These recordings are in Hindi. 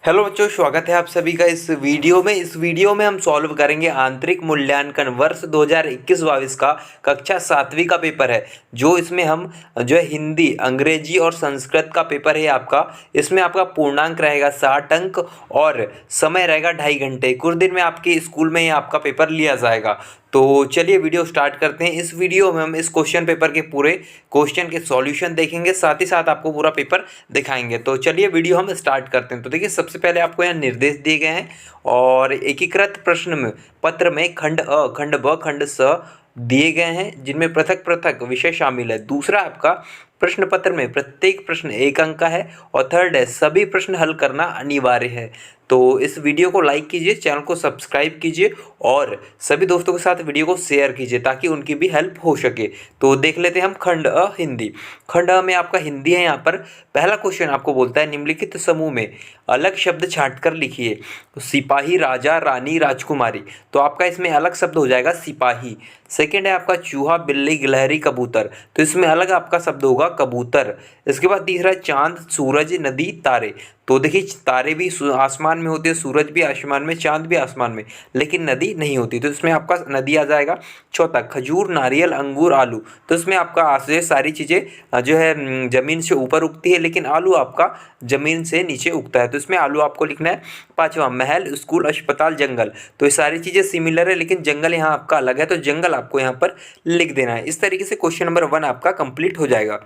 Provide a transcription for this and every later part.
हेलो बच्चों, स्वागत है आप सभी का इस वीडियो में हम सॉल्व करेंगे आंतरिक मूल्यांकन वर्ष 2021-22 का कक्षा 7वीं का पेपर है। जो इसमें हम जो है हिंदी, अंग्रेजी और संस्कृत का पेपर है आपका। इसमें आपका पूर्णांक रहेगा 60 अंक और समय रहेगा 2.5 घंटे। कुछ दिन में आपके स्कूल में ही आपका पेपर लिया जाएगा। तो चलिए वीडियो स्टार्ट करते हैं। इस वीडियो में हम इस क्वेश्चन पेपर के पूरे क्वेश्चन के सॉल्यूशन देखेंगे, साथ ही साथ आपको पूरा पेपर दिखाएंगे। तो चलिए वीडियो हम स्टार्ट करते हैं। तो देखिए, सबसे पहले आपको यहाँ निर्देश दिए गए हैं और एकीकृत प्रश्न में पत्र में खंड अ, खंड ब, खंड स दिए गए हैं, जिनमें पृथक पृथक विषय शामिल है। दूसरा, आपका प्रश्न पत्र में प्रत्येक प्रश्न 1 अंक का है और थर्ड है सभी प्रश्न हल करना अनिवार्य है। तो इस वीडियो को लाइक कीजिए, चैनल को सब्सक्राइब कीजिए और सभी दोस्तों के साथ वीडियो को शेयर कीजिए ताकि उनकी भी हेल्प हो सके। तो देख लेते हैं हम खंड अ हिंदी। खंड अ में आपका हिंदी है। यहाँ पर पहला क्वेश्चन आपको बोलता है निम्नलिखित समूह में अलग शब्द छांटकर लिखिए। तो सिपाही, राजा, रानी, राजकुमारी। तो आपका इसमें अलग शब्द हो जाएगा सिपाही। सेकेंड है आपका चूहा, बिल्ली, गिलहरी, कबूतर। तो इसमें अलग आपका शब्द होगा कबूतर। इसके बाद तीसरा है चांद, सूरज, नदी, तारे। तो देखिए, तारे भी आसमान में होते हैं, सूरज भी आसमान में, चांद भी आसमान में, लेकिन नदी नहीं होती। तो इसमें आपका नदी आ जाएगा। चौथा, खजूर, नारियल, अंगूर, आलू। तो इसमें आपका आशय सारी चीज़ें जो है जमीन से ऊपर उगती है, लेकिन आलू आपका जमीन से नीचे उगता है। तो इसमें आलू आपको लिखना है। पांचवा, महल, स्कूल, अस्पताल, जंगल। तो ये सारी चीज़ें सिमिलर है, लेकिन जंगल यहाँ आपका अलग है, तो जंगल आपको यहाँ पर लिख देना है। इस तरीके से क्वेश्चन नंबर 1 आपका कंप्लीट हो जाएगा।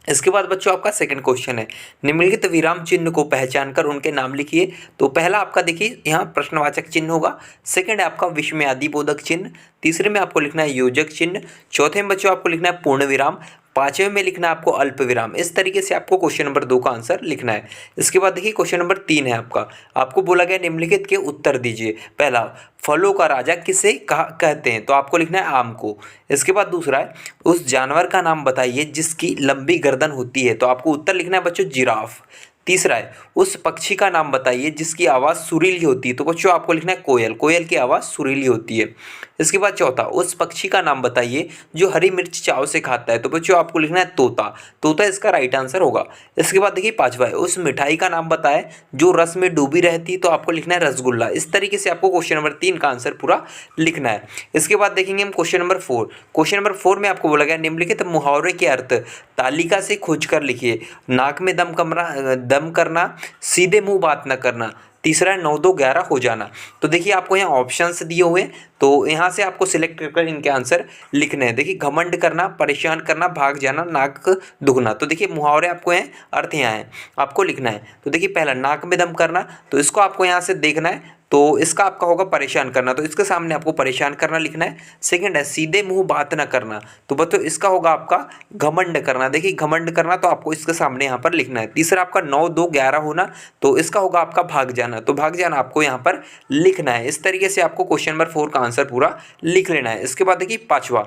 इसके बाद बच्चों आपका सेकंड क्वेश्चन है, निम्नलिखित विराम चिन्ह को पहचान कर उनके नाम लिखिए। तो पहला आपका देखिए यहाँ प्रश्नवाचक चिन्ह होगा। सेकंड है आपका विस्मयादि बोधक चिन्ह। तीसरे में आपको लिखना है योजक चिन्ह। चौथे में बच्चों आपको लिखना है पूर्ण विराम। पांचवें में लिखना है आपको अल्प विराम। इस तरीके से आपको क्वेश्चन नंबर 2 का आंसर लिखना है। इसके बाद देखिए क्वेश्चन नंबर 3 है आपका। आपको बोला गया निम्नलिखित के उत्तर दीजिए। पहला, फलों का राजा किसे कहते हैं? तो आपको लिखना है आम को। इसके बाद दूसरा है, उस जानवर का नाम बताइए जिसकी लंबी गर्दन होती है। तो आपको उत्तर लिखना है बच्चों जिराफ। तीसरा है, उस पक्षी का नाम बताइए जिसकी आवाज़ सुरीली होती है। तो बच्चों आपको लिखना है कोयल। कोयल की आवाज़ सुरीली होती है। इसके बाद चौथा, उस पक्षी का नाम बताइए जो हरी मिर्च चाव से खाता है। तो बच्चों आपको लिखना है तोता। तोता इसका राइट आंसर होगा। इसके बाद देखिए पांचवा है, उस मिठाई का नाम बताएं जो रस में डूबी रहती है। तो आपको लिखना है रसगुल्ला। इस तरीके से आपको क्वेश्चन नंबर 3 का आंसर पूरा लिखना है। इसके बाद देखेंगे हम क्वेश्चन नंबर 4। क्वेश्चन नंबर 4 में आपको बोला गया निम्नलिखित मुहावरे के अर्थ तालिका से खोज कर लिखिए। नाक में दम करना, सीधे मुंह बात न करना। तीसरा है 9 2 11 हो जाना। तो देखिए आपको यहाँ ऑप्शंस दिए हुए हैं, तो यहाँ से आपको सिलेक्ट कर इनके आंसर लिखने हैं। देखिए, घमंड करना, परेशान करना, भाग जाना, नाक दुखना। तो देखिए मुहावरे आपको हैं, अर्थ यहाँ है, आपको लिखना है। तो देखिए पहला नाक में दम करना, तो इसको आपको यहाँ से देखना है। तो इसका आपका होगा परेशान करना, तो इसके सामने आपको परेशान करना लिखना है। सेकंड है सीधे मुंह बात ना करना, तो बच्चों इसका होगा आपका घमंड करना। देखिए घमंड करना, तो आपको इसके सामने यहाँ पर लिखना है। तीसरा आपका 9 2 11 होना, तो इसका होगा आपका भाग जाना। तो भाग जाना आपको यहाँ पर लिखना है। इस तरीके से आपको क्वेश्चन नंबर 4 का आंसर पूरा लिख लेना है। इसके बाद देखिए पांचवा,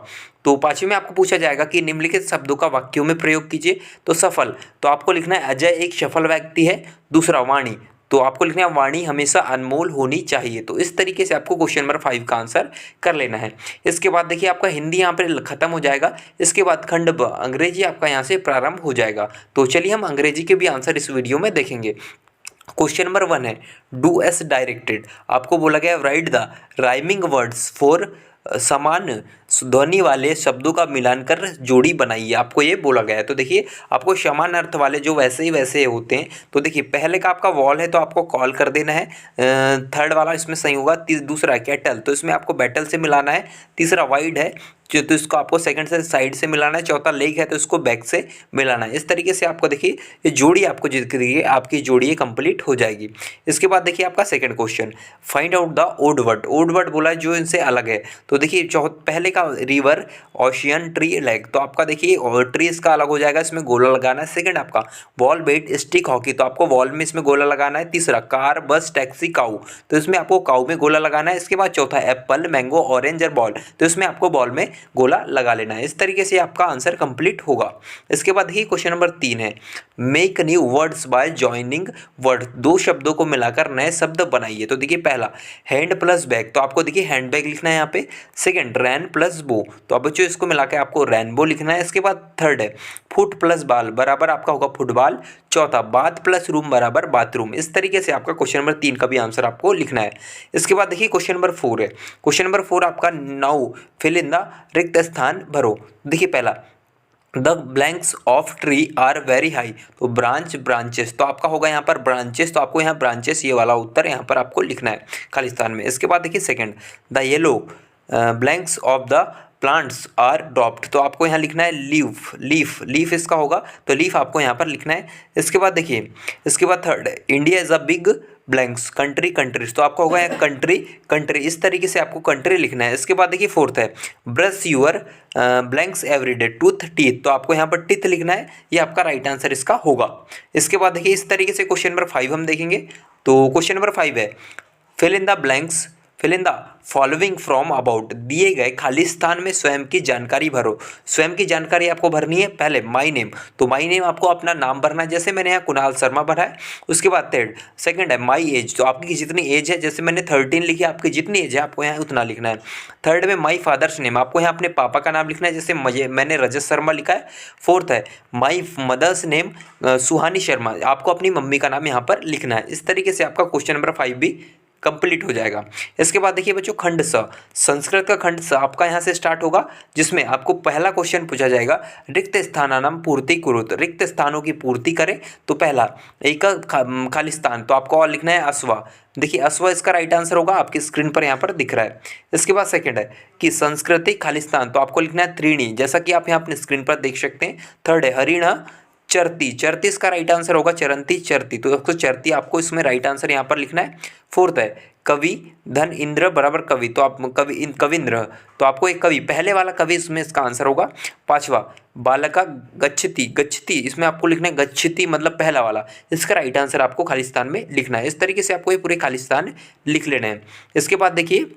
तो पांचवें में आपको पूछा जाएगा कि निम्नलिखित शब्दों का वाक्यों में प्रयोग कीजिए। तो सफल, तो आपको लिखना है अजय एक सफल व्यक्ति है। दूसरा वाणी, तो आपको लिखना है वाणी हमेशा अनमोल होनी चाहिए। तो इस तरीके से आपको क्वेश्चन नंबर 5 का आंसर कर लेना है। इसके बाद देखिए आपका हिंदी यहाँ पर खत्म हो जाएगा। इसके बाद खंड ब अंग्रेजी आपका यहाँ से प्रारंभ हो जाएगा। तो चलिए हम अंग्रेजी के भी आंसर इस वीडियो में देखेंगे। क्वेश्चन नंबर 1 है, डू एस डायरेक्टेड। आपको बोला गया right the rhyming words for समान ध्वनि वाले शब्दों का मिलान कर जोड़ी बनाइए। आपको ये बोला गया है। तो देखिए आपको समान अर्थ वाले जो वैसे ही वैसे होते हैं। तो देखिए पहले का आपका वॉल है, तो आपको कॉल कर देना है। थर्ड वाला इसमें सही होगा। दूसरा कैटल, तो इसमें आपको बैटल से मिलाना है। तीसरा वाइड है, तो इसको आपको सेकंड से साइड से मिलाना है। चौथा लेग है, तो इसको बैक से मिलाना है। इस तरीके से आपको देखिए ये जोड़ी आपको जितनी आपकी जोड़ी कंप्लीट हो जाएगी। इसके बाद देखिए आपका second question, find out the odd word. Odd word बोला है जो इनसे अलग है। तो देखिए पहले का रिवर, ओशियन, ट्री, लेक। तो आपका देखिए ट्री इसका अलग हो जाएगा, इसमें गोला लगाना है। सेकंड आपका बॉल, बैट, स्टिक, हॉकी। तो आपको बॉल में इसमें गोला लगाना है। तीसरा कार, बस, टैक्सी, काऊ। तो इसमें आपको काऊ में गोला लगाना है। इसके बाद चौथा एप्पल, मैंगो, ऑरेंज और बॉल। तो इसमें आपको बॉल में गोला लगा लेना है। इस तरीके से आपका आंसर कंप्लीट होगा। इसके बाद देखिए क्वेश्चन नंबर 3 है, make new words by joining word, दो शब्दों को मिलाकर नए शब्द बनाइए। तो देखिए पहला हैंड प्लस बैग, तो आपको देखिए हैंड बैग लिखना है यहाँ पे। सेकंड रैन प्लस बो, तो अब बच्चों इसको मिलाकर आपको रैनबो लिखना है। इसके बाद थर्ड है फुट प्लस बाल बराबर आपका होगा फुटबॉल। चौथा बाथ प्लस रूम बराबर बाथरूम। इस तरीके से आपका क्वेश्चन नंबर 3 का भी आंसर आपको लिखना है। इसके बाद देखिए क्वेश्चन नंबर 4 है, क्वेश्चन नंबर 4 आपका नाउ फिल इन द रिक्त स्थान भरो। देखिए पहला the blanks of tree are very high, तो ब्रांचेस, तो आपका होगा यहाँ पर ब्रांचेस, तो आपको यहाँ ब्रांचेस ये वाला उत्तर यहाँ पर आपको लिखना है खालिस्तान में। इसके बाद देखिए second the yellow blanks of the plants are dropped, तो आपको यहाँ लिखना है लीफ इसका होगा, तो लीफ आपको यहाँ पर लिखना है। इसके बाद देखिए इसके बाद third India is a big blanks countries, तो आपका होगा यहाँ कंट्री, इस तरीके से आपको कंट्री लिखना है। इसके बाद देखिए फोर्थ है brush your blanks everyday tooth teeth, तो आपको यहाँ पर टीथ लिखना है, ये आपका राइट आंसर इसका होगा। इसके बाद देखिए इस तरीके से क्वेश्चन नंबर 5 हम देखेंगे। तो क्वेश्चन नंबर 5 है fill in the following from about, दिए गए खाली स्थान में स्वयं की जानकारी भरो। स्वयं की जानकारी आपको भरनी है। पहले माई नेम, तो माई नेम आपको अपना नाम भरना है, जैसे मैंने यहाँ कुणाल शर्मा भरा है। उसके बाद सेकंड है माई एज, तो आपकी जितनी एज है, जैसे मैंने 13 लिखी, आपकी जितनी एज है आपको यहाँ उतना लिखना है। थर्ड में माई फादर्स नेम, आपको यहाँ अपने पापा का नाम लिखना है, जैसे मैंने रजत शर्मा लिखा है। फोर्थ है माई मदर्स नेम सुहानी शर्मा, आपको अपनी मम्मी का नाम यहाँ पर लिखना है। इस तरीके से आपका क्वेश्चन नंबर 5 भी कंप्लीट हो जाएगा। इसके बाद देखिए बच्चों खंड स, संस्कृत का खंड स आपका यहाँ से स्टार्ट होगा, जिसमें आपको पहला क्वेश्चन पूछा जाएगा रिक्त स्थानानाम पूर्ति कुरुत, रिक्त स्थानों की पूर्ति करें। तो पहला एक खाली स्थान, तो आपको और लिखना है अश्वा। देखिए अश्वा इसका राइट आंसर होगा, आपकी स्क्रीन पर यहाँ पर दिख रहा है। इसके बाद सेकंड है कि सांस्कृतिक खालिस्तान, तो आपको लिखना है त्रीणी, जैसा कि आप यहाँ अपने स्क्रीन पर देख सकते हैं। थर्ड है हरिणा चरती इसका राइट आंसर होगा, चरंती चरती, तो आपको चरती आपको इसमें राइट आंसर यहाँ पर लिखना है। फोर्थ है कवि धन इंद्र बराबर कवि, तो आप कविंद्र, तो आपको एक कवि पहले वाला कवि इसमें इसका आंसर होगा। पांचवा बालका गच्छति, इसमें आपको लिखना है गच्छति मतलब पहला वाला, इसका राइट आंसर आपको खालिस्तान में लिखना है। इस तरीके से आपको ये पूरे खालिस्तान लिख लेने हैं। इसके बाद देखिए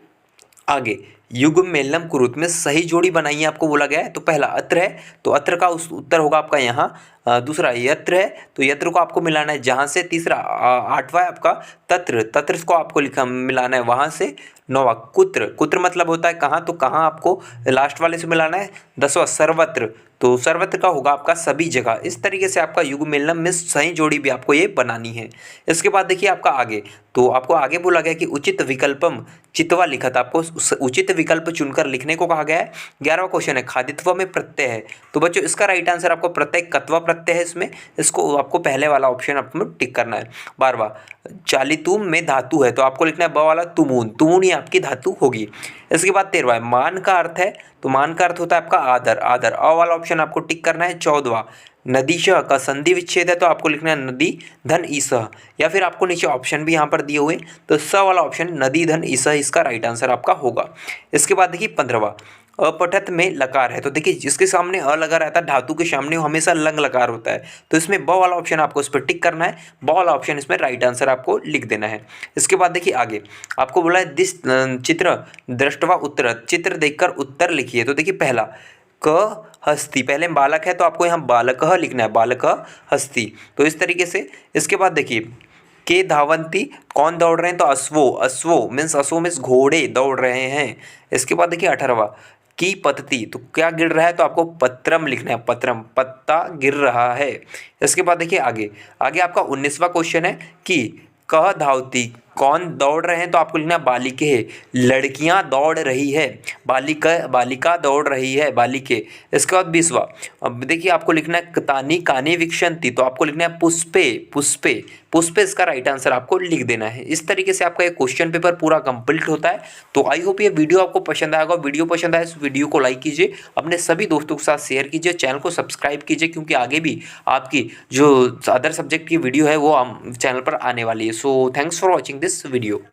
आगे युग्म मेलनम कुरुत में सही जोड़ी बनाइए आपको बोला गया है। तो पहला अत्र है, तो अत्र का उस उत्तर होगा आपका यहाँ। दूसरा यत्र है, तो यत्र को आपको मिलाना है जहाँ से। तीसरा आठवां है आपका तत्र को आपको मिलाना है वहाँ से। नौवां कुत्र मतलब होता है कहाँ, तो कहाँ आपको लास्ट वाले से मिलाना है। 10वां सर्वत्र, तो सर्वत्र का होगा आपका सभी जगह। इस तरीके से आपका युग्म मेलनम में सही जोड़ी भी आपको ये बनानी है। इसके बाद देखिए आपका आगे, तो आपको आगे बोला गया कि उचित विकल्पम चित्वा लिखत, आपको उचित विकल्प चुनकर लिखने को कहा गया है। 11वां क्वेश्चन है खादित्व में प्रत्यय है, तो बच्चों इसका राइट आंसर आपको प्रत्यय कत्वा प्रत्यय है इसमें, इसको आपको पहले वाला ऑप्शन आपको टिक करना है। 12वां चालितुम में धातु है, तो आपको लिखना है ब वाला तुमून ही आपकी धातु होगी। इसके बाद 13वां मान का अर्थ है, तो मान का अर्थ होता है आपका आदर, अ वाला ऑप्शन आपको टिक करना है। 14वां नदीशः का संधि विच्छेद है, तो आपको लिखना है नदी धन ईसह, या फिर आपको नीचे ऑप्शन भी यहाँ पर दिए हुए, तो स वाला ऑप्शन नदी धन ईसह इसका राइट आंसर आपका होगा। इसके बाद देखिए 15वां अपठत में लकार है, तो देखिए जिसके सामने अ लगा रहता है धातु के सामने हमेशा लंग लकार होता है, तो इसमें ब वाला ऑप्शन आपको इस पर टिक करना है। ब वाला ऑप्शन इसमें राइट आंसर आपको लिख देना है। इसके बाद देखिए आगे आपको बोला है दिस चित्र दृष्टवा उत्तर, चित्र देखकर उत्तर लिखिए। तो देखिए पहला क हस्ती, पहले बालक है तो आपको यहाँ बालक लिखना है, बालक हस्ती, तो इस तरीके से। इसके बाद देखिए के धावंती, कौन दौड़ रहे हैं, तो अश्वो मीन्स घोड़े दौड़ रहे हैं। इसके बाद देखिए 18वां की पतती, तो क्या गिर रहा है, तो आपको पत्रम लिखना है, पत्रम पत्ता गिर रहा है। इसके बाद देखिए आगे आपका 19वां क्वेश्चन है कि कह धावती, कौन दौड़ रहे हैं, तो आपको लिखना है बालिके, लड़कियां दौड़ रही है, बालिका दौड़ रही है, बालिके। इसके बाद 20वां अब देखिए आपको लिखना है तानी कानी विक्षंती, तो आपको लिखना है पुष्पे इसका राइट आंसर आपको लिख देना है। इस तरीके से आपका ये क्वेश्चन पेपर पूरा कंप्लीट होता है। तो आई होप ये वीडियो आपको पसंद आएगा। वीडियो पसंद आए इस वीडियो को लाइक कीजिए, अपने सभी दोस्तों के साथ शेयर कीजिए, चैनल को सब्सक्राइब कीजिए, क्योंकि आगे भी आपकी जो अदर सब्जेक्ट की वीडियो है वो चैनल पर आने वाली है। So thanks for watching this video।